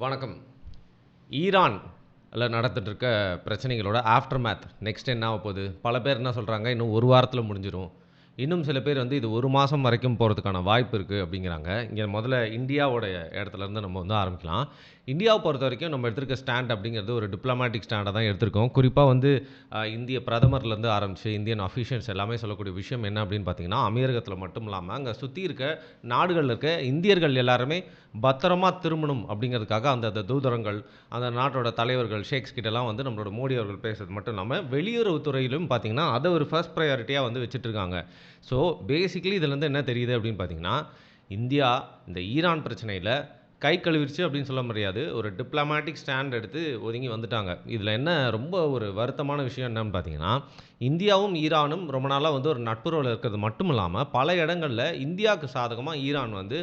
வணக்கம். ஈரான்ல நடந்துட்டு இருக்க பிரச்சனைகளோட ஆஃப்டர் மேத் நெக்ஸ்ட் என்ன ஆகப்போகுது? பல பேர் என்ன சொல்றாங்க, இன்னும் 1 வாரத்தில முடிஞ்சிரும். இன்னும் சில பேர் வந்து இது 1 மாசம் வரைக்கும் போறதுக்கான வாய்ப்பு இருக்கு அப்படிங்கிறாங்க. இங்க முதல்ல இந்தியாவோட இடத்துலருந்து நம்ம வந்து ஆரம்பிக்கலாம். இந்தியாவ பொறுத்தவரைக்கும் நம்ம எடுத்திருக்க ஸ்டாண்ட் அப்படிங்கிறது ஒரு டிப்ளமேட்டிக் ஸ்டாண்டா தான் எடுத்திருக்கோம். குறிப்பா வந்து இந்திய பிரதமர்லேருந்து ஆரம்பிச்சு இந்தியன் அஃபிஷியல்ஸ் எல்லாமே சொல்லக்கூடிய விஷயம் என்ன அப்படின்னு பார்த்தீங்கன்னா, அமீரகத்தில மட்டும் இல்லாம அங்க சுத்தி இருக்க நாடுகள்ல இருக்க இந்தியர்கள் எல்லாருமே பத்திரமா திரும்பணும் அப்படிங்கிறதுக்காக அந்த தூதரங்கள், அந்த நாட்டோட தலைவர்கள், ஷேக்ஸ் கிட்டலாம் வந்து நம்மளோட மோடி அவர்கள் பேசுறது மட்டும் இல்லாம, வெளியுறவு துறையிலும் பார்த்தீங்கன்னா, அத ஒரு ஃபர்ஸ்ட் பிரையாரிட்டியா வந்து வச்சுட்டு இருக்காங்க. ஸோ பேசிக்கலி இதுலேருந்து என்ன தெரியுது அப்படின்னு பார்த்தீங்கன்னா, இந்தியா இந்த ஈரான் பிரச்சனையில கை கழுவிருச்சு அப்படின்னு சொல்ல முடியாது. ஒரு டிப்ளமேட்டிக் ஸ்டாண்ட் எடுத்து ஒதுங்கி வந்துட்டாங்க. இதில என்ன ரொம்ப ஒரு வருத்தமான விஷயம் என்னன்னு பார்த்தீங்கன்னா, இந்தியாவும், ஈரானும் ரொம்ப நாளா வந்து ஒரு நட்புறவுல இருக்கிறது மட்டும் இல்லாம, பல இடங்கள்ல இந்தியாவுக்கு சாதகமா ஈரான் வந்து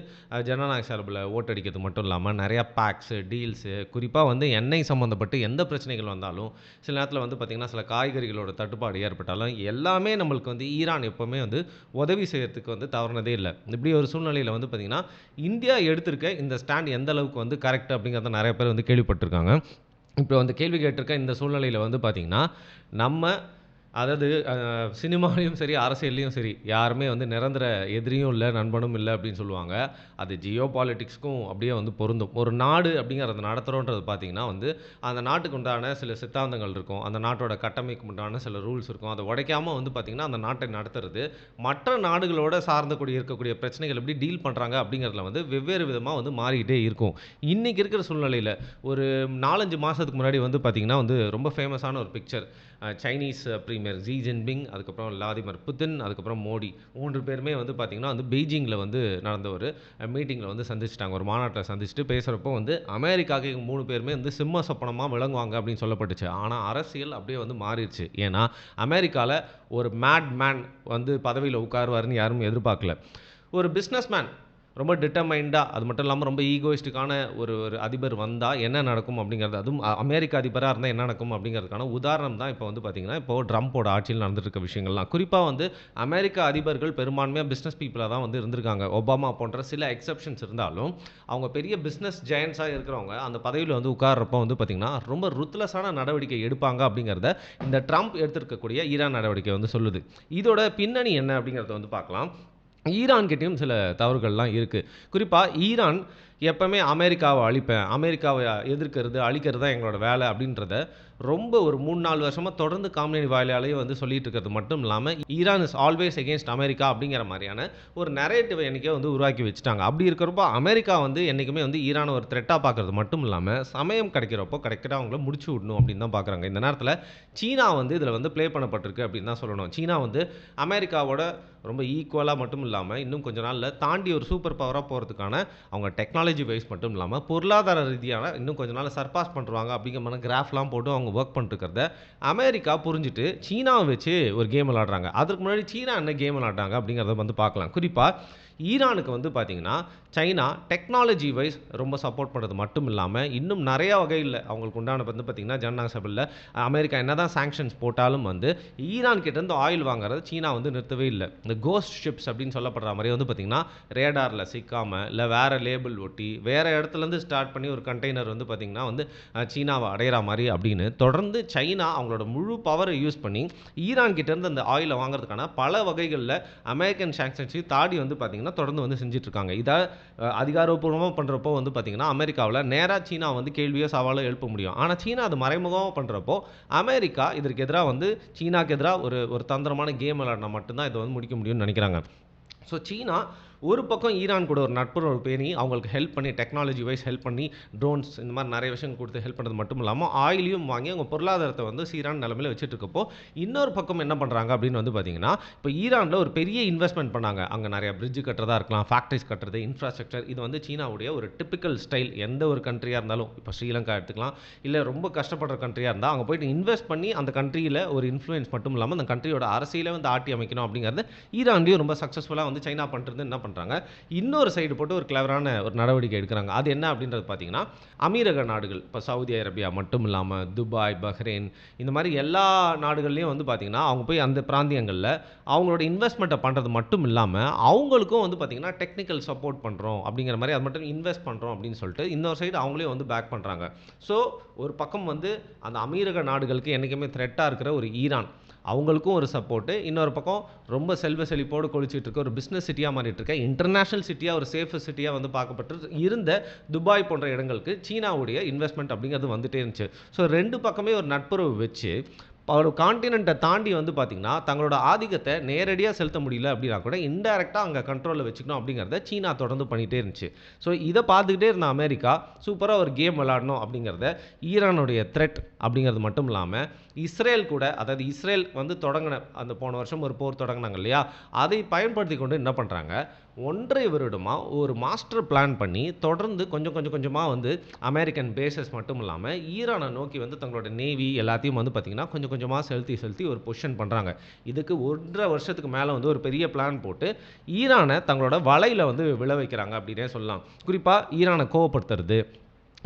ஜனநாயக சார்புல ஓட்டடிக்கிறது மட்டும் இல்லாம, நெறைய பேக்ஸு, டீல்ஸு குறிப்பா வந்து எண்ணெய் சம்மந்தப்பட்டு எந்த பிரச்சனைகள் வந்தாலும், சில நேரத்தில வந்து பார்த்தீங்கன்னா, சில காய்கறிகளோட தட்டுப்பாடு ஏற்பட்டாலும், எல்லாமே நம்மளுக்கு வந்து ஈரான் எப்பவுமே வந்து உதவி செய்யறதுக்கு வந்து தவறுனதே இல்ல. இப்படி ஒரு சூழ்நிலையில வந்து பார்த்தீங்கன்னா, இந்தியா எடுத்திருக்க இந்த ஸ்டாண்ட் எந்த அளவுக்கு வந்து கரெக்ட் அப்படிங்கிறத நெறைய பேர் வந்து கேள்விப்பட்டுருக்காங்க. இப்போ வந்து கேள்வி கேட்டிருக்க இந்த சூழ்நிலையில வந்து பார்த்தீங்கன்னா, நம்ம அதாவது சினிமாலயும் சரி, அரசியல்லயும் சரி, யாருமே வந்து நிரந்தர எதிரியும் இல்ல, நண்பனும் இல்ல அப்படின்னு சொல்லுவாங்க. அது ஜியோ பாலிடிக்ஸ்க்கும் அப்படியே வந்து பொருந்தும். ஒரு நாடு அப்படிங்கிறத நடத்துறோன்றது பார்த்தீங்கன்னா வந்து, அந்த நாட்டுக்கு உண்டான சில சித்தாந்தங்கள் இருக்கும். அந்த நாட்டோட கட்டமைப்புக்கு உண்டான சில ரூல்ஸ் இருக்கும். அத உடைக்காம வந்து பார்த்தீங்கன்னா, அந்த நாட்டை நடத்துறது, மற்ற நாடுகளோட இருக்கக்கூடிய பிரச்சனைகள் எப்படி டீல் பண்றாங்க அப்படிங்கிறதுல வந்து வெவ்வேறு விதமா வந்து மாறிக்கிட்டே இருக்கும். இன்னைக்கு இருக்கிற சூழ்நிலையில ஒரு 4, 5 மாசத்துக்கு முன்னாடி வந்து பார்த்தீங்கன்னா வந்து ரொம்ப ஃபேமஸான ஒரு picture. Chinese premier Xi Jinping, அதுக்கப்புறம் விளாடிமிர் புட்டின், அதுக்கப்புறம் மோடி 3 பேருமே வந்து பார்த்தீங்கன்னா வந்து பெய்ஜிங்கில வந்து நடந்த ஒரு மீட்டிங்கில வந்து சந்திச்சுட்டாங்க. ஒரு மாநாட்டில சந்திச்சுட்டு பேசுறப்போ வந்து அமெரிக்காக்கு 3 பேருமே வந்து சிம்ம சொப்பனமா விளங்குவாங்க அப்படின்னு சொல்லப்பட்டுச்சு. ஆனா அரசியல் அப்படியே வந்து மாறிருச்சு. ஏன்னா அமெரிக்கால ஒரு மேட் மேன் வந்து பதவியில உட்காருவாருன்னு யாரும் எதிர்பார்க்கல. ஒரு பிசினஸ் மேன் ரொம்ப டிட்டர்மைன்டா, அது மட்டும் இல்லாம ரொம்ப ஈகோயிஸ்டிக்கான ஒரு ஒரு அதிபர் வந்தா என்ன நடக்கும் அப்படிங்கிறது, அதுவும் அமெரிக்க அதிபரா இருந்தா என்ன நடக்கும் அப்படிங்கிறதுக்கான உதாரணம் தான் இப்போ வந்து பார்த்தீங்கன்னா, இப்போ ட்ரம்போட ஆட்சியில் நடந்துட்டு இருக்க விஷயங்கள்லாம். குறிப்பா வந்து அமெரிக்க அதிபர்கள் பெரும்பான்மையா பிசினஸ் பீப்பிளா தான் வந்து இருந்திருக்காங்க. ஒபாமா போன்ற சில எக்செப்ஷன்ஸ் இருந்தாலும், அவங்க பெரிய பிசினஸ் ஜெயண்ட்ஸா இருக்கிறவங்க அந்த பதவியில வந்து உட்கார்றப்போ வந்து பார்த்தீங்கன்னா, ரொம்ப ருத்லெஸ்ஸான நடவடிக்கை எடுப்பாங்க அப்படிங்கிறத இந்த ட்ரம்ப் எடுத்திருக்கக்கூடிய ஈரான் நடவடிக்கை வந்து சொல்லுது. இதோட பின்னணி என்ன அப்படிங்கிறத வந்து பார்க்கலாம். ஈரான் கிட்டயும் சில தவறுகள்லாம் இருக்கு. குறிப்பா ஈரான் எப்பவுமே அமெரிக்காவ அழிப்பேன், அமெரிக்காவ எதிர்க்கிறது, அழிக்கிறது தான் எங்களோட வேலை அப்படின்றத ரொம்ப ஒரு 3, 4 வருஷமா தொடர்ந்து காணொலி வாயிலாலேயே வந்து சொல்லிட்டு இருக்கிறது மட்டும் இல்லாம, Iran is always against America அப்படிங்கிற மாரியான ஒரு நரேட்டிவ் என்னைக்கோ வந்து உருவாக்கி வச்சுட்டாங்க. அப்படி இருக்கிறப்போ அமெரிக்கா வந்து என்னைக்குமே வந்து ஈரான ஒரு த்ரெட்டா பார்க்கறது மட்டும் இல்லாம, சமயம் கிடைக்கிறப்போ கரெக்ட்டா அவங்கள முடிச்சு விடணும் அப்படின்னு தான் பார்க்குறாங்க. இந்த நேரத்தில சீனா வந்து இதில வந்து ப்ளே பண்ணப்பட்டிருக்கு அப்படின்னு தான் சொல்லணும். சீனா வந்து அமெரிக்காவோட ரொம்ப ஈக்குவலா மட்டும் இல்லாம, இன்னும் கொஞ்ச நாள்ல தாண்டி ஒரு சூப்பர் பவரா போறதுக்கான அவங்க டெக்னாலஜி வைஸ் மட்டும் இல்லாம, பொருளாதார ரீதியான இன்னும் கொஞ்ச நாள்ல சர்பாஸ் பண்ருவாங்க அப்படிங்கிற மாரி கிராஃப்லாம் போட்டு அவங்க வொர்க் பண்ணிட்டு இருக்கிறத அமெரிக்கா புரிஞ்சுட்டு சீனாவ வச்சு ஒரு கேம் விளையாடுறாங்க. அதற்கு முன்னாடி சீனா என்ன கேம் விளையாடுறாங்க அப்படிங்கிறத வந்து பார்க்கலாம். குறிப்பா ஈரானுக்கு வந்து பார்த்தீங்கன்னா, சைனா டெக்னாலஜி வைஸ் ரொம்ப சப்போர்ட் பண்றது மட்டும் இல்லாம, இன்னும் நெறைய வகையில அவங்களுக்கு உண்டான வந்து பார்த்தீங்கன்னா, ஜனநாயக சபையில அமெரிக்கா என்னதான் சாங்ஷன்ஸ் போட்டாலும் வந்து, ஈரான் கிட்ட இருந்து ஆயில் வாங்குறத சீனா வந்து நிறுத்தவே இல்ல. இந்த கோஸ்ட் ஷிப்ஸ் அப்படின்னு சொல்லப்படுற மாரி வந்து பார்த்தீங்கன்னா, ரேடார்ல சிக்காம, இல்ல வேற லேபிள் ஒட்டி, வேற இடத்துலருந்து ஸ்டார்ட் பண்ணி ஒரு கண்டெய்னர் வந்து பார்த்தீங்கன்னா வந்து சீனாவ அடையிற மாரி அப்படின்னு தொடர்ந்து சைனா அவங்களோட முழு பவர யூஸ் பண்ணி, ஈரான் கிட்ட இருந்து அந்த ஆயில வாங்குறதுக்கான பல வகைகள்ல அமெரிக்கன் சாங்ஷன்ஸையும் தாண்டி வந்து பார்த்தீங்கன்னா, தொடர்ந்து வந்து செஞ்சுட்டு இருக்காங்க. இத அதிகாரப்பூர்வமா பண்றப்போ வந்து பார்த்தீங்கன்னா, அமெரிக்காவுல நேரா சீனா வந்து கேள்வியோ, சவாலோ எழுப்ப முடியும். ஆனா சீனா அது மறைமுகமா பண்றப்போ, அமெரிக்கா இதற்கு எதிரா வந்து சீனாக்கு எதிரா ஒரு ஒரு தந்திரமான கேம் விளையாடினா மட்டும் தான் இத வந்து முடிக்க முடியும்னு நெனைக்கிறாங்க. ஸோ சீனா ஒரு பக்கம் ஈரான் கூட ஒரு நட்புறவு பேணி அவங்களுக்கு ஹெல்ப் பண்ணி டெக்னாலஜி வைஸ் ஹெல்ப் பண்ணி ட்ரோன்ஸ் இந்த மாதிரி நிறைய விஷயம் கொடுத்து ஹெல்ப் பண்ணுறது மட்டும் இல்லாமல் ஆயிலையும் வாங்கி அவங்க பொருளாதாரத்தை வந்து சீரான நிலைமையில் வச்சுட்டு இருக்கப்போ இன்னொரு பக்கம் என்ன பண்ணுறாங்க அப்படின்னு வந்து பார்த்தீங்கன்னா, இப்போ ஈரானில் ஒரு பெரிய இன்வெஸ்ட்மெண்ட் பண்ணாங்க. அங்கே நிறைய பிரிட்ஜ் கட்டுறதா இருக்கலாம், ஃபேக்ட்ரிஸ் கட்டுறது, இன்ஃப்ராஸ்ட்ரக்சர். இது வந்து சீனாவுடைய ஒரு டிப்பிக்கல் ஸ்டைல். எந்த ஒரு கண்ட்ரியாக இருந்தாலும் இப்போ ஸ்ரீலங்கா எடுத்துக்கலாம், இல்லை ரொம்ப கஷ்டப்படுற கண்ட்ரியாக இருந்தால் அங்கே போயிட்டு இன்வெஸ்ட் பண்ணி அந்த கண்ட்ரியில் ஒரு இன்ஃப்ளூயன்ஸ் மட்டும் இல்லாமல் அந்த கண்ட்ரியோட அரசியலை வந்து ஆட்டி அமைக்கணும் அப்படிங்கிறது ஈரான்லேயும் ரொம்ப சக்ஸஸ்ஃபுல்லாக வந்து சைனா பண்ணுறது என்ன பண்ணுறாங்க பண்ணுறாங்க. இன்னொரு சைடு போட்டு ஒரு கிளவரான ஒரு நடவடிக்கை எடுக்கிறாங்க. அது என்ன அப்படின்றது பார்த்தீங்கன்னா, அமீரக நாடுகள் இப்போ சவுதி அரேபியா மட்டும் இல்லாமல் துபாய், பஹ்ரைன் இந்த மாதிரி எல்லா நாடுகள்லையும் வந்து பார்த்தீங்கன்னா, அவங்க போய் அந்த பிராந்தியங்களில் அவங்களோட இன்வெஸ்ட்மெண்ட்டை பண்ணுறது மட்டும் இல்லாமல் அவங்களுக்கும் வந்து பார்த்தீங்கன்னா டெக்னிக்கல் சப்போர்ட் பண்ணுறோம் அப்படிங்கிற மாதிரி அது மட்டும் இன்வெஸ்ட் பண்ணுறோம் அப்படின்னு சொல்லிட்டு இன்னொரு சைடு அவங்களே வந்து பேக் பண்ணுறாங்க. ஸோ ஒரு பக்கம் வந்து அந்த அமீரக நாடுகளுக்கு என்றைக்குமே த்ரெட்டாக இருக்கிற ஒரு ஈரான் அவங்களுக்கும் ஒரு சப்போர்ட்டு, இன்னொரு பக்கம் ரொம்ப செல்வ செழிப்போடு கொளிச்சிட்டு இருக்க ஒரு பிஸ்னஸ் சிட்டியாக மாறிட்டு இருக்க இன்டர்நேஷனல் சிட்டியாக ஒரு சேஃப் சிட்டியாக வந்து பார்க்கப்பட்டு இருந்த துபாய் போன்ற இடங்களுக்கு சீனாவுடைய இன்வெஸ்ட்மெண்ட் அப்படிங்கிறது வந்துட்டே இருந்துச்சு. ஸோ ரெண்டு பக்கமே ஒரு நட்புறவு வச்சு ஒரு கான்டினென்ட்டை தாண்டி வந்து பார்த்திங்கன்னா தங்களோட ஆதிக்கத்தை நேரடியாக செலுத்த முடியல அப்படின்னா கூட இன்டைரக்டாக அங்கே கண்ட்ரோலில் வச்சுக்கணும் அப்படிங்கிறத சீனா தொடர்ந்து பண்ணிகிட்டே இருந்துச்சு. ஸோ இதை பார்த்துக்கிட்டே இருந்த அமெரிக்கா சூப்பராக ஒரு கேம் விளாடணும் அப்படிங்கிறத ஈரானுடைய த்ரெட் அப்படிங்கிறது மட்டும் இல்லாமல் இஸ்ரேல் கூட, அதாவது இஸ்ரேல் வந்து தொடங்கின அந்த போன வருஷம் ஒரு போர் தொடங்கினாங்க இல்லையா, அதை பயன்படுத்தி கொண்டு என்ன பண்ணுறாங்க, 1.5 வருடமாக ஒரு மாஸ்டர் பிளான் பண்ணி தொடர்ந்து கொஞ்சமாக வந்து அமெரிக்கன் பேசஸ் மட்டும் இல்லாமல் ஈரானை நோக்கி வந்து தங்களோட நேவி எல்லாத்தையும் வந்து பார்த்திங்கன்னா கொஞ்சமாக செலுத்தி ஒரு பொசிஷன் பண்ணுறாங்க. இதுக்கு 1.5 வருஷத்துக்கு மேலே வந்து ஒரு பெரிய பிளான் போட்டு ஈரானை தங்களோட வலையில் வந்து விழ வைக்கிறாங்க அப்படின்னே சொல்லலாம். குறிப்பாக ஈரானை கோவப்படுத்துறது,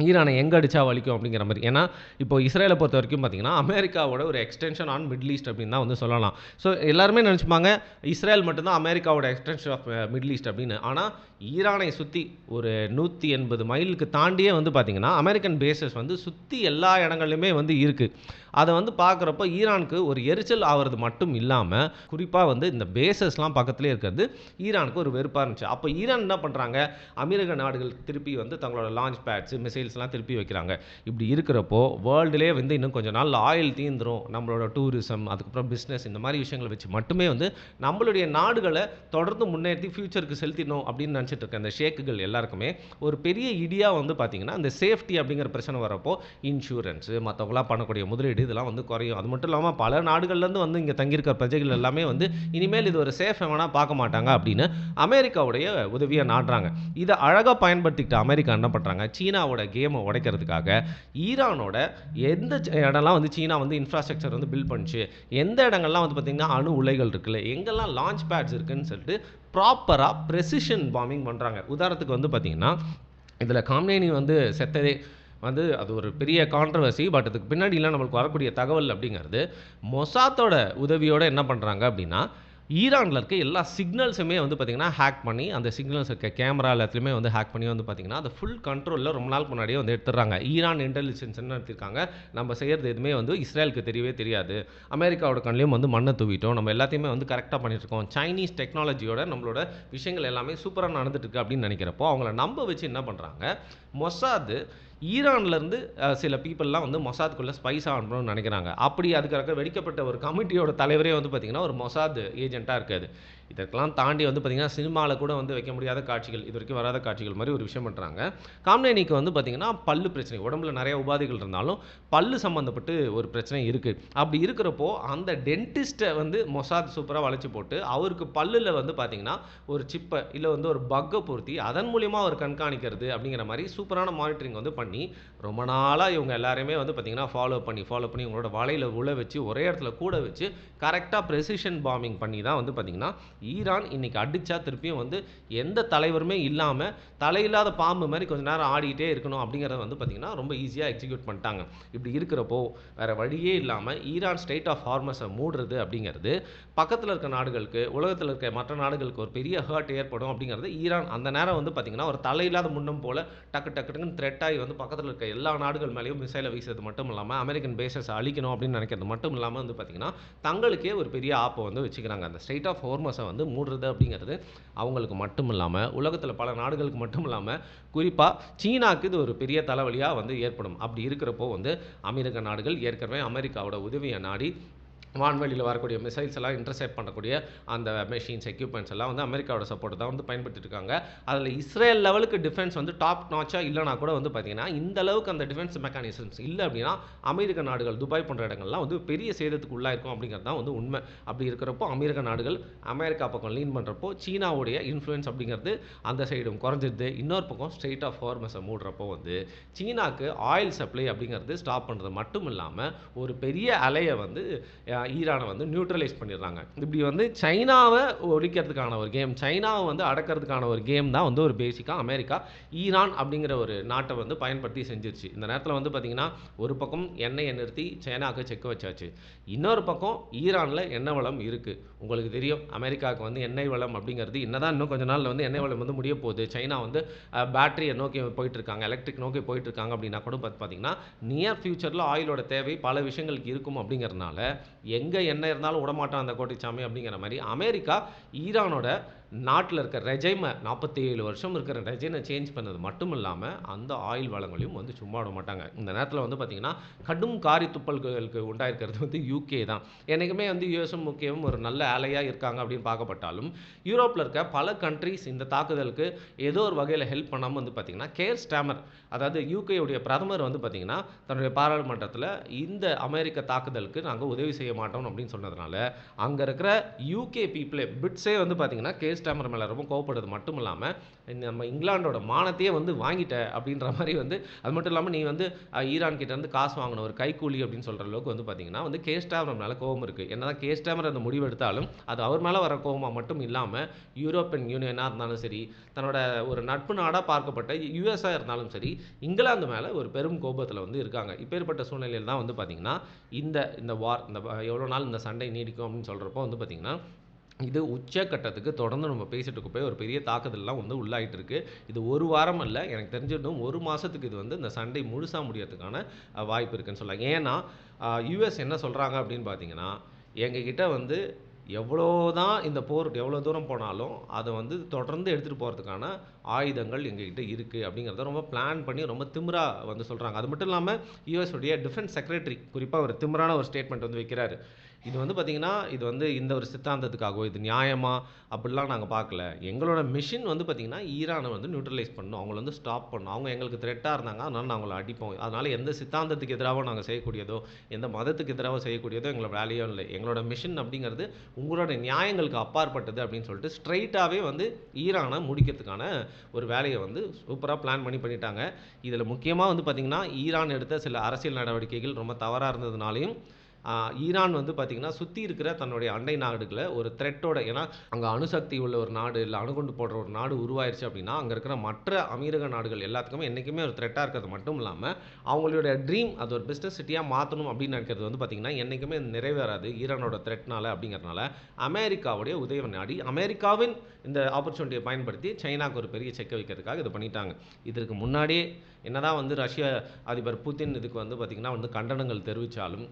ஈரானை எங்கே அடித்தா வலிக்கும் அப்படிங்கிற மாதிரி. ஏன்னா இப்போ இஸ்ரேலை பொறுத்த வரைக்கும் பார்த்தீங்கன்னா அமெரிக்காவோட ஒரு எக்ஸ்டென்ஷன் ஆன் மிடில் ஈஸ்ட் அப்படின்னு தான் வந்து சொல்லலாம். ஸோ எல்லாருமே நினச்சிப்பாங்க இஸ்ரேல் மட்டும்தான் அமெரிக்காவோட எக்ஸ்டென்ஷன் ஆஃப் மிடில் ஈஸ்ட் அப்படின்னு. ஆனால் ஈரானை சுற்றி ஒரு 180 மைலுக்கு தாண்டியே வந்து பார்த்திங்கன்னா அமெரிக்கன் பேசஸ் வந்து சுற்றி எல்லா இடங்கள்லையுமே வந்து இருக்குது. அதை வந்து பார்க்குறப்போ ஈரானுக்கு ஒரு எரிச்சல் ஆகிறது மட்டும் இல்லாமல் குறிப்பாக வந்து இந்த பேசஸ்லாம் பக்கத்துலேயே இருக்கிறது ஈரானுக்கு ஒரு வெறுப்பாக இருந்துச்சு. அப்போ ஈரான் என்ன பண்ணுறாங்க, அமீரக நாடுகள் திருப்பி வந்து தங்களோட லான்ச் பேட்ஸ் மிசைல்ஸ்லாம் திருப்பி வைக்கிறாங்க. இப்படி இருக்கிறப்போ வேர்ல்டுலேயே வந்து இன்னும் கொஞ்சம் நாள் ஆயில் தீந்துரும், நம்மளோட டூரிசம் அதுக்கப்புறம் பிஸ்னஸ் இந்த மாதிரி விஷயங்களை வச்சு மட்டுமே வந்து நம்மளுடைய நாடுகளை தொடர்ந்து முன்னேற்றி ஃபியூச்சருக்கு செலுத்திடணும் அப்படின்னு நினச்சிட்டு இருக்க அந்த ஷேக்குகள் எல்லாருக்குமே ஒரு பெரிய இடியாக வந்து பார்த்திங்கன்னா அந்த சேஃப்டி அப்படிங்கிற பிரச்சனை வரப்போ இன்சூரன்ஸு மற்றவங்களாம் பண்ணக்கூடிய முதலீடு இதெல்லாம் வந்து குறையும். அது மட்டும் இல்லாமல் பல நாடுகள்லேருந்து வந்து இங்கே தங்கியிருக்கிற பிரஜைகள் எல்லாமே வந்து இனிமேல் இது ஒரு சேஃப் வேணால் பார்க்க மாட்டாங்க அப்படின்னு அமெரிக்காவுடைய உதவியை நாடுறாங்க. இதை அழகாக பயன்படுத்திக்கிட்டு அமெரிக்கா என்ன பண்ணுறாங்க, சீனாவோட கேமை உடைக்கிறதுக்காக ஈரானோட எந்த இடம்லாம் வந்து சீனா வந்து இன்ஃப்ராஸ்ட்ரக்சர் வந்து பில்ட் பண்ணிச்சு, எந்த இடங்கள்லாம் வந்து பார்த்திங்கன்னா அணு உலைகள் இருக்குல்ல, எங்கெல்லாம் லான்ச் பேட்ஸ் இருக்குன்னு சொல்லிட்டு ப்ராப்பராக ப்ரெசிஷன் பாம்பிங் பண்ணுறாங்க. உதாரணத்துக்கு வந்து பார்த்திங்கன்னா இதில் காம்னேனி வந்து செத்ததே வந்து அது ஒரு பெரிய கான்ட்ரவர்சி. பட் அதுக்கு பின்னாடிலாம் நம்மளுக்கு வரக்கூடிய தகவல் அப்படிங்கிறது மொசாத்தோட உதவியோடு என்ன பண்ணுறாங்க அப்படின்னா ஈரானில் இருக்க எல்லா சிக்னல்ஸுமே வந்து பார்த்திங்கன்னா ஹேக் பண்ணி அந்த சிக்னல்ஸ் இருக்க கேமரா எல்லாத்துலேயுமே வந்து ஹேக் பண்ணி வந்து பார்த்திங்கன்னா அதை ஃபுல் கண்ட்ரோலில் ரொம்ப நாளுக்கு முன்னாடியே வந்து எடுத்துடுறாங்க. ஈரான் இன்டெலிஜென்ஸ் என்ன எடுத்திருக்காங்க, நம்ம செய்கிறது எதுவுமே வந்து இஸ்ரேலுக்கு தெரியவே தெரியாது, அமெரிக்காவோட கண்ணிலையும் வந்து மண்ணை தூவிட்டோம், நம்ம எல்லாத்தையுமே வந்து கரெக்டாக பண்ணிட்டுருக்கோம், சைனீஸ் டெக்னாலஜியோட நம்மளோட விஷயங்கள் எல்லாமே சூப்பராக நடந்துட்டு இருக்கு அப்படின்னு நினைக்கிறப்போ அவங்கள நம்ப வச்சு என்ன பண்ணுறாங்க, மொசாது ஈரான்லேருந்து சில பீப்புளெலாம் வந்து மொசாத்துக்குள்ளே ஸ்பைஸ் ஆகணும்னு நினைக்கிறாங்க. அப்படி அதுக்காக வெடிக்கப்பட்ட ஒரு கமிட்டியோட தலைவரே வந்து பார்த்திங்கன்னா ஒரு மொசாத் ஏஜென்ட்டாக இருக்காது. இதற்கெல்லாம் தாண்டி வந்து பார்த்திங்கன்னா சினிமாவில் கூட வந்து வைக்க முடியாத காட்சிகள், இது வரைக்கும் வராத காட்சிகள் மாதிரி ஒரு விஷயம் பண்ணுறாங்க. காம்னேனிக்கு வந்து பார்த்திங்கன்னா பல்லு பிரச்சனை, உடம்புல நிறைய உபாதைகள் இருந்தாலும் பல்லு சம்மந்தப்பட்டு ஒரு பிரச்சனை இருக்குது. அப்படி இருக்கிறப்போ அந்த டென்டிஸ்ட்டை வந்து மொசாத் சூப்பராக வளைச்சி போட்டு அவருக்கு பல்லில் வந்து பார்த்திங்கன்னா ஒரு சிப்பை இல்லை வந்து ஒரு பக்கை பொருத்தி அதன் மூலியமாக அவர் கண்காணிக்கிறது அப்படிங்கிற மாதிரி சூப்பரான மானிட்டரிங் வந்து பண்ணி ரொம்ப நாளாக இவங்க எல்லாருமே வந்து பார்த்திங்கன்னா ஃபாலோ பண்ணி இவங்களோட வலையில் உள்ள வச்சு ஒரே இடத்துல கூட வச்சு கரெக்டாக ப்ரெசிஷன் பாம்பிங் பண்ணி தான் வந்து பார்த்திங்கன்னா ஈரான் இன்றைக்கி அடித்தா திருப்பியும் வந்து எந்த தலைவருமே இல்லாமல் தலையில்லாத பாம்பு மாதிரி கொஞ்சம் நேரம் ஆடிக்கிட்டே இருக்கணும் அப்படிங்கிறத வந்து பார்த்திங்கன்னா ரொம்ப ஈஸியாக எக்ஸிக்யூட் பண்ணிட்டாங்க. இப்படி இருக்கிறப்போ வேறு வழியே இல்லாமல் ஈரான் ஸ்ட்ரெய்ட் ஆஃப் ஹார்மஸை மூடுறது அப்படிங்கிறது பக்கத்தில் இருக்க நாடுகளுக்கு, உலகத்தில் இருக்க மற்ற நாடுகளுக்கு ஒரு பெரிய ஹர்ட் ஏற்படும் அப்படிங்கிறது ஈரான் அந்த நேரம் வந்து பார்த்திங்கன்னா ஒரு தலையில்லாத முன்னம் போல் டக்குன்னு த்ரெட் ஆகி வந்து பக்கத்தில் இருக்க எல்லா நாடுகள் மேலேயும் மிசைலை வீசுறது மட்டும் இல்லாமல் அமெரிக்கன் பேசஸ் அழிக்கணும் அப்படின்னு நினைக்கிறது மட்டும் இல்லாமல் வந்து பார்த்திங்கன்னா தங்களுக்கே ஒரு பெரிய ஆப்பை வந்து வச்சுக்கிறாங்க. அந்த ஸ்ட்ரெய்ட் ஆஃப் ஹார்மஸை வந்து மூடுறது அப்படிங்கிறது அவங்களுக்கு மட்டும் இல்லாமல் உலகத்தில் பல நாடுகளுக்கு மட்டும் இல்லாமல் குறிப்பாக சீனாவுக்கு இது ஒரு பெரிய தலைவலியாக வந்து ஏற்படும். அப்படி இருக்கிறப்போ வந்து அமெரிக்க நாடுகள் ஏற்கனவே அமெரிக்காவோட உதவியை நாடி வான்வெளியில் வரக்கூடிய மிசைல்ஸ் எல்லாம் இன்டர்செப்ட் பண்ணக்கூடிய அந்த மெஷின்ஸ் எக்யூப்மெண்ட்ஸ் எல்லாம் வந்து அமெரிக்காவோட சப்போர்ட் தான் வந்து பயன்படுத்திட்டு இருக்காங்க. அதில் இஸ்ரேல் லெவலுக்கு டிஃபென்ஸ் வந்து டாப் நாச்சாக இல்லைனா கூட வந்து பார்த்தீங்கன்னா இந்த அளவுக்கு அந்த டிஃபென்ஸ் மெக்கானிசம்ஸ் இல்லை அப்படின்னா அமெரிக்க நாடுகள் துபாய் போன்ற இடங்கள்லாம் வந்து பெரிய சேதத்துக்கு உள்ளாயிருக்கும் அப்படிங்கிறது தான் வந்து உண்மை. அப்படி இருக்கிறப்போ அமெரிக்க நாடுகள் அமெரிக்கா பக்கம் லீன் பண்ணுறப்போ சீனாவுடைய இன்ஃப்ளூயன்ஸ் அப்படிங்கிறது அந்த சைடும் குறைஞ்சிருது. இன்னொரு பக்கம் ஸ்ட்ரெய்ட் ஆஃப் ஹார்மஸை மூடுறப்போ வந்து சீனாவுக்கு ஆயில் சப்ளை அப்படிங்கிறது ஸ்டாப் பண்ணுறது மட்டும் இல்லாமல் ஒரு பெரிய அலையை வந்து ஈரானை வந்து நியூட்ரலைஸ் பண்ணிடுறாங்க. இப்படி வந்து சைனாவை ஒழிக்கிறதுக்கான ஒரு கேம், சைனாவை வந்து அடக்கிறதுக்கான ஒரு கேம் தான் வந்து ஒரு பேசிக்காக அமெரிக்கா ஈரான் அப்படிங்கிற ஒரு நாட்டை வந்து பயன்படுத்தி செஞ்சிருச்சு. இந்த நேரத்தில் வந்து பார்த்திங்கன்னா ஒரு பக்கம் எண்ணெயை நிறுத்தி சைனாவுக்கு செக் வச்சாச்சு, இன்னொரு பக்கம் ஈரானில் எண்ணெய் வளம் இருக்குது. உங்களுக்கு தெரியும் அமெரிக்காவுக்கு வந்து எண்ணெய் வளம் அப்படிங்கிறது என்னதான் இன்னும் கொஞ்ச நாளில் வந்து எண்ணெய் வளம் வந்து முடிய போகுது. சைனா வந்து பேட்டரியை நோக்கி போயிட்டுருக்காங்க, எலக்ட்ரிக் நோக்கி போயிட்டுருக்காங்க அப்படின்னா கூட பார்த்தீங்கன்னா நியர் ஃபியூச்சரில் ஆயிலோட தேவை பல விஷயங்களுக்கு இருக்கும். அப்படிங்கிறதுனால எங்கே எண்ணெய் இருந்தாலும் விடமாட்டான் அந்த கோட்டைச்சாமி அப்படிங்கிற மாதிரி அமெரிக்கா ஈரானோட நாட்டில் இருக்க ரெஜைமை 47 வருஷம் இருக்கிற ரெஜைனை சேஞ்ச் பண்ணது மட்டும் இல்லாமல் அந்த ஆயில் வளங்களையும் வந்து சும்மா விட மாட்டாங்க. இந்த நேரத்தில் வந்து பார்த்திங்கன்னா கடும் காரி துப்பல்களுக்கு உண்டாயிருக்கிறது வந்து யூகே தான். என்றைக்குமே வந்து யூஎஸும் முக்கியமும் ஒரு நல்ல ஆலையாக இருக்காங்க அப்படின்னு பார்க்கப்பட்டாலும் யூரோப்பில் இருக்க பல கண்ட்ரிஸ் இந்த தாக்குதலுக்கு ஏதோ ஒரு வகையில் ஹெல்ப் பண்ணாமல் வந்து பார்த்திங்கன்னா கேர் ஸ்டாமர், அதாவது யூகேயுடைய பிரதமர் வந்து பார்த்திங்கன்னா தன்னுடைய பாராளுமன்றத்தில் இந்த அமெரிக்க தாக்குதலுக்கு நாங்கள் உதவி செய்ய மாட்டோம் அப்படின்னு சொன்னதுனால அங்கே இருக்கிற யூகே பீப்புளே பிட்ஸே வந்து பார்த்திங்கன்னா கேர் ஸ்டாமர் மேலே ரொம்ப கோவப்படுறது மட்டும் இல்லாமல் நம்ம இங்கிலாண்டோட மானத்தையே வந்து வாங்கிட்ட அப்படின்ற மாதிரி வந்து, அது மட்டும் இல்லாமல் நீ வந்து ஈரான் கிட்டேருந்து காசு வாங்கின ஒரு கைக்கூலி அப்படின்னு சொல்கிற அளவுக்கு வந்து பார்த்திங்கன்னா வந்து கேர் ஸ்டாமர் மேலே கோவம் இருக்குது. என்னதான் கேர் ஸ்டாமர் அந்த முடிவு எடுத்தாலும் அது அவர் மேலே வர கோவமாக மட்டும் இல்லாமல் யூரோப்பியன் யூனியனாக இருந்தாலும் சரி, தன்னோட ஒரு நட்பு நாடாக பார்க்கப்பட்ட யூஎஸ்ஆ இருந்தாலும் சரி, இங்கிலாந்து மேலே ஒரு பெரும் கோபத்தில் வந்து இருக்காங்க. இப்பேற்பட்ட சூழ்நிலையில் தான் வந்து பார்த்திங்கன்னா இந்த வார், இந்த எவ்வளோ நாள் இந்த சண்டை நீடிக்கும் அப்படின்னு சொல்கிறப்போ வந்து பார்த்திங்கன்னா இது உச்சக்கட்டத்துக்கு தொடர்ந்து நம்ம பேசிட்டு போய் ஒரு பெரிய தாக்குதல்லாம் வந்து உள்ளாயிட்டு இருக்கு. இது ஒரு வாரம் அல்ல, எனக்கு தெரிஞ்சிருந்தும் ஒரு மாதத்துக்கு இது வந்து இந்த சண்டை முழுசாக முடியறதுக்கான வாய்ப்பு இருக்குன்னு சொல்லலாம். ஏன்னா யூஎஸ் என்ன சொல்கிறாங்க அப்படின்னு பார்த்தீங்கன்னா, எங்ககிட்ட வந்து எவ்வளோ தான் இந்த போர் எவ்வளோ தூரம் போனாலும் அதை வந்து தொடர்ந்து எடுத்துகிட்டு போகிறதுக்கான ஆயுதங்கள் எங்ககிட்ட இருக்குது அப்படிங்கிறத ரொம்ப பிளான் பண்ணி ரொம்ப திமிராக வந்து சொல்கிறாங்க. அது மட்டும் இல்லாமல் யூஎஸ் உடைய டிஃபென்ஸ் செக்ரட்டரி குறிப்பாக ஒரு திமிரான ஒரு ஸ்டேட்மெண்ட் வந்து வைக்கிறாரு. இது வந்து பார்த்திங்கன்னா இது வந்து இந்த ஒரு சித்தாந்தத்துக்காகவோ இது நியாயமா அப்படிலாம் நாங்கள் பார்க்கல. எங்களோட மிஷின் வந்து பார்த்திங்கன்னா ஈரானை வந்து நியூட்ரலைஸ் பண்ணணும், அவங்கள வந்து ஸ்டாப் பண்ணணும். அவங்க எங்களுக்கு த்ரெட்டாக இருந்தாங்க, அதனால் நாங்கள் அவங்கள அடிப்போம். அதனால் எந்த சித்தாந்தத்துக்கு எதிராகவும் நாங்கள் செய்யக்கூடியதோ எந்த மதத்துக்கு எதிராக செய்யக்கூடியதோ எங்களோட வேலையும் இல்லை. எங்களோட மிஷன் அப்படிங்கிறது உங்களோட நியாயங்களுக்கு அப்பாற்பட்டது அப்படின்னு சொல்லிட்டு ஸ்ட்ரைட்டாகவே வந்து ஈரானை முடிக்கிறதுக்கான ஒரு வேலையை வந்து சூப்பராக பிளான் பண்ணிட்டாங்க. இதில் முக்கியமாக வந்து பார்த்திங்கன்னா ஈரான் எடுத்த சில அரசியல் நடவடிக்கைகள் ரொம்ப தவறாக இருந்ததுனாலையும் ஈரான் வந்து பார்த்திங்கன்னா சுற்றி இருக்கிற தன்னுடைய அண்டை நாடுகளை ஒரு த்ரெட்டோட, ஏன்னா அங்கே அணுசக்தி உள்ள ஒரு நாடு இல்லை அணுகுண்டு போடுற ஒரு நாடு உருவாயிருச்சு அப்படின்னா அங்கே இருக்கிற மற்ற அமீரக நாடுகள் எல்லாத்துக்குமே என்றைக்குமே ஒரு த்ரெட்டாக இருக்கிறது மட்டும் இல்லாமல் அவங்களுடைய ட்ரீம் அது ஒரு பிஸ்னஸ் சிட்டியாக மாற்றணும் அப்படின்னு நினைக்கிறது வந்து பார்த்திங்கன்னா என்றைக்குமே நிறைவேறாது ஈரானோட த்ரெட்னால. அப்படிங்கிறதுனால அமெரிக்காவுடைய உதவி நாடி அமெரிக்காவின் இந்த ஆப்பர்ச்சுனிட்டியை பயன்படுத்தி சைனாவுக்கு ஒரு பெரிய செக் வைக்கிறதுக்காக இது பண்ணிட்டாங்க. இதற்கு முன்னாடியே என்னதான் வந்து ரஷ்ய அதிபர் புதின் இதுக்கு வந்து பார்த்திங்கன்னா வந்து கண்டனங்கள் தெரிவித்தாலும்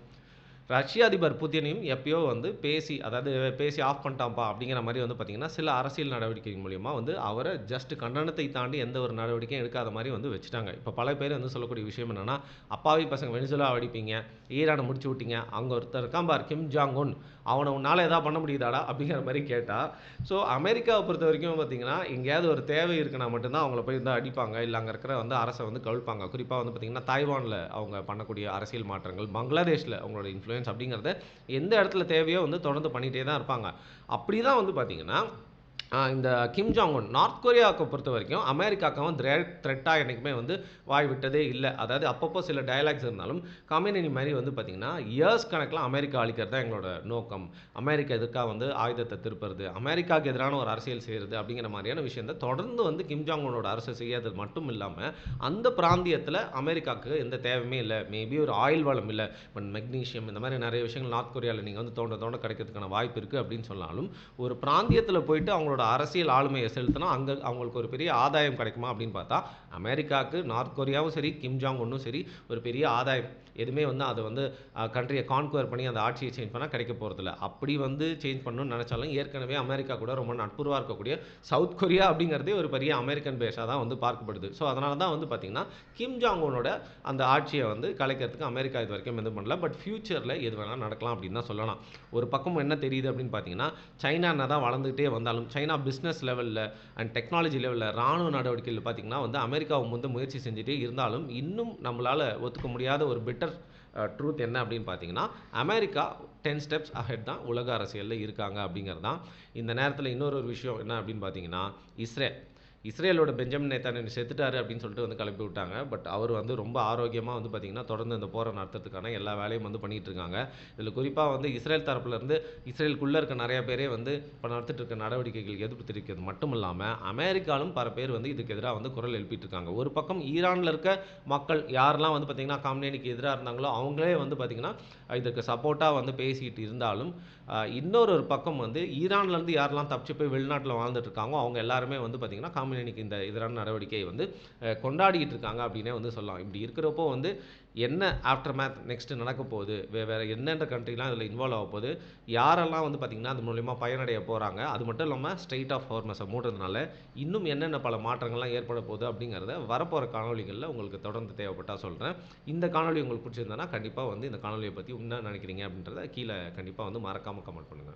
ரஷ்ய அதிபர் புதினையும் எப்பயோ வந்து பேசி ஆஃப் பண்ணிட்டான்ப்பா அப்படிங்கிற மாதிரி வந்து பார்த்திங்கன்னா சில அரசியல் நடவடிக்கை மூலிமா வந்து அவரை ஜஸ்ட் கண்டனத்தை தாண்டி எந்த ஒரு நடவடிக்கையும் எடுக்காத மாதிரி வந்து வச்சுட்டாங்க. இப்போ பல பேர் வந்து சொல்லக்கூடிய விஷயம் என்னென்னா, அப்பாவி பசங்க வெனிசுலா அடிப்பீங்க, ஈரானை முடிச்சு விட்டீங்க, அங்கே ஒருத்தர் இருக்கான் பார் கிம் ஜாங் உன், அவனை உன்னால் எதாவது பண்ண முடியுதாடா அப்படிங்கிற மாதிரி கேட்டால், ஸோ அமெரிக்காவை பொறுத்த வரைக்கும் பார்த்திங்கன்னா எங்கேயாவது ஒரு தேவை இருக்குன்னா மட்டும்தான் அவங்கள போய் வந்து அடிப்பாங்க, இல்லை அங்கே இருக்கிற வந்து அரசை வந்து கவிழ்ப்பாங்க. குறிப்பாக வந்து பார்த்திங்கன்னா தாய்வானில் அவங்க பண்ணக்கூடிய அரசியல் மாற்றங்கள், பங்களாதேஷில் அவங்களோட இன்ஃப்ளூயன்ஸ் அப்படிங்கிறத எந்த இடத்துல தேவையோ வந்து தொடர்ந்து பண்ணிகிட்டே தான் இருப்பாங்க. அப்படி தான் வந்து பார்த்திங்கன்னா இந்த கிம் ஜாங் உன் நார்த் கொரியாவுக்கு பொறுத்த வரைக்கும் அமெரிக்காவுக்கு வந்து த்ரெட்டாக என்றைக்குமே வந்து வாய் விட்டதே இல்லை. அதாவது அப்பப்போ சில டயலாக்ஸ் இருந்தாலும் கம்யூனிட்டி மாதிரி வந்து பார்த்திங்கன்னா இயர்ஸ் கணக்கில் அமெரிக்கா அழிக்கிறது தான் எங்களோட நோக்கம், அமெரிக்கா எதுக்காக வந்து ஆயுதத்தை திருப்புறது, அமெரிக்காவுக்கு எதிரான ஒரு அரசியல் செய்கிறது அப்படிங்கிற மாதிரியான விஷயத்தை தொடர்ந்து வந்து கிம் ஜாங் உன்னோட அரசு செய்யாதது மட்டும் இல்லாமல் அந்த பிராந்தியத்தில் அமெரிக்காவுக்கு எந்த தேவையுமே இல்லை. மேபி ஒரு ஆயில் வளம் இல்லை, பட் மெக்னீஷியம் இந்த மாதிரி நிறைய விஷயங்கள் நார்த் கொரியாவில் நீங்கள் வந்து தோண்ட கிடைக்கிறதுக்கான வாய்ப்பு இருக்குது அப்படின்னு சொன்னாலும் ஒரு பிராந்தியத்தில் போயிட்டு அவங்களோட அரசியல் ஆளுமையை செலுத்தினா அங்கே அவங்களுக்கு ஒரு பெரிய ஆதாயம் கிடைக்குமா அப்படின்னு பார்த்தா அமெரிக்காவுக்கு நார்த் கொரியாவும் சரி கிம் ஜாங் உன்னும் சரி ஒரு பெரிய ஆதாயம் எதுவுமே வந்து அதை வந்து கண்ட்ரியை கான்குவர் பண்ணி அந்த ஆட்சியை சேஞ்ச் பண்ணால் கிடைக்க போகிறதில்ல. அப்படி வந்து சேஞ்ச் பண்ணணும்னு நினச்சாலும் ஏற்கனவே அமெரிக்கா கூட ரொம்ப நட்புறவாக இருக்கக்கூடிய சவுத் கொரியா அப்படிங்கிறதே ஒரு பெரிய அமெரிக்கன் பேஸாக தான் வந்து பார்க்கப்படுது. ஸோ அதனால தான் வந்து பார்த்திங்கன்னா கிம் ஜாங் உன்னோட அந்த ஆட்சியை வந்து கலைக்கிறதுக்கு அமெரிக்கா இது வரைக்கும் எதுவும் பண்ணல. பட் ஃபியூச்சரில் எது வேணால் நடக்கலாம் அப்படின்னு தான் சொல்லலாம். ஒரு பக்கம் என்ன தெரியுது அப்படின்னு பார்த்தீங்கன்னா, சைனா என்ன தான் வளர்ந்துகிட்டே வந்தாலும் சைனா பிஸ்னஸ் லெவலில் அண்ட் டெக்னாலஜி லெவலில் ராணுவ நடவடிக்கையில் பார்த்திங்கன்னா வந்து அமெரிக்காவை வந்து முயற்சி செஞ்சுட்டே இருந்தாலும் இன்னும் நம்மளால் ஒத்துக்க முடியாத ஒரு பெட்டர் ட்ரூத் என்ன அப்படின்னு பார்த்தீங்கன்னா, அமெரிக்கா 10 ஸ்டெப்ஸ் அஹெட் தான் உலக அரசியலில் இருக்காங்க அப்படிங்கிறது தான். இந்த நேரத்தில் இன்னொரு விஷயம் என்ன அப்படின்னு பார்த்தீங்கன்னா, இஸ்ரேலோட பெஞ்சமின் நேத்தானியாஹு செத்துட்டாரு அப்படின்னு சொல்லிட்டு வந்து கிளப்பி விட்டாங்க. பட் அவர் வந்து ரொம்ப ஆரோக்கியமா வந்து பார்த்தீங்கன்னா, தொடர்ந்து இந்த போரை நடத்துறதுக்கான எல்லா வேலையும் வந்து பண்ணிட்டு இருக்காங்க. இதில குறிப்பா வந்து இஸ்ரேல் தரப்புலருந்து இஸ்ரேலுக்குள்ள இருக்க நெறைய பேரே வந்து இப்ப நடத்திட்டு இருக்க நடவடிக்கைகளுக்கு எதிர்ப்பு தெரிவிக்கிறது மட்டும் இல்லாம, அமெரிக்காலும் பல பேர் வந்து இதுக்கு எதிரா வந்து குரல் எழுப்பிட்டு இருக்காங்க. ஒரு பக்கம் ஈரான்ல இருக்க மக்கள் யாரெல்லாம் வந்து பார்த்தீங்கன்னா, காம்னேனிக்கு எதிரா இருந்தாங்களோ, அவங்களே வந்து பார்த்தீங்கன்னா, இதுக்கு சப்போர்ட்டா வந்து பேசிட்டு இருந்தாலும், இன்னொரு ஒரு பக்கம் வந்து ஈரான்லேருந்து யாரெல்லாம் தப்பிச்சு போய் வெளிநாட்டில வாழ்ந்துட்டு இருக்காங்களோ, அவங்க எல்லாருமே வந்து பார்த்தீங்கன்னா, காமினேனிக்கு இந்த எதிரான நடவடிக்கையை வந்து கொண்டாடிக்கிட்டு இருக்காங்க அப்படின்னே வந்து சொல்லலாம். இப்படி இருக்கிறப்போ வந்து என்ன ஆஃப்டர் மேத் நெக்ஸ்ட் நடக்க போகுது, வேற எந்தெந்த கண்ட்ரிலாம் இதில இன்வால்வ் ஆக போகுது, யாரெல்லாம் வந்து பார்த்தீங்கன்னா, அது மூலியமா பயனடைய போறாங்க. அது மட்டும் இல்லாம ஸ்ட்ரெய்ட் ஆஃப் ஹார்மஸ மூடுறதுனால, இன்னும் என்னென்ன பல மாற்றங்கள்லாம் ஏற்பட போகுது அப்படிங்கிறத வரப்போற காணொளிகள்ல உங்களுக்கு தொடர்ந்து தேவைப்பட்டா சொல்றேன். இந்த காணொளி உங்களுக்கு பிடிச்சிருந்ததுனா, கண்டிப்பா வந்து இந்த காணொளிய பத்தி என்ன நினைக்கிறீங்க அப்படின்றத கீழ கண்டிப்பா வந்து மறக்காம கமெண்ட் பண்ணுங்க.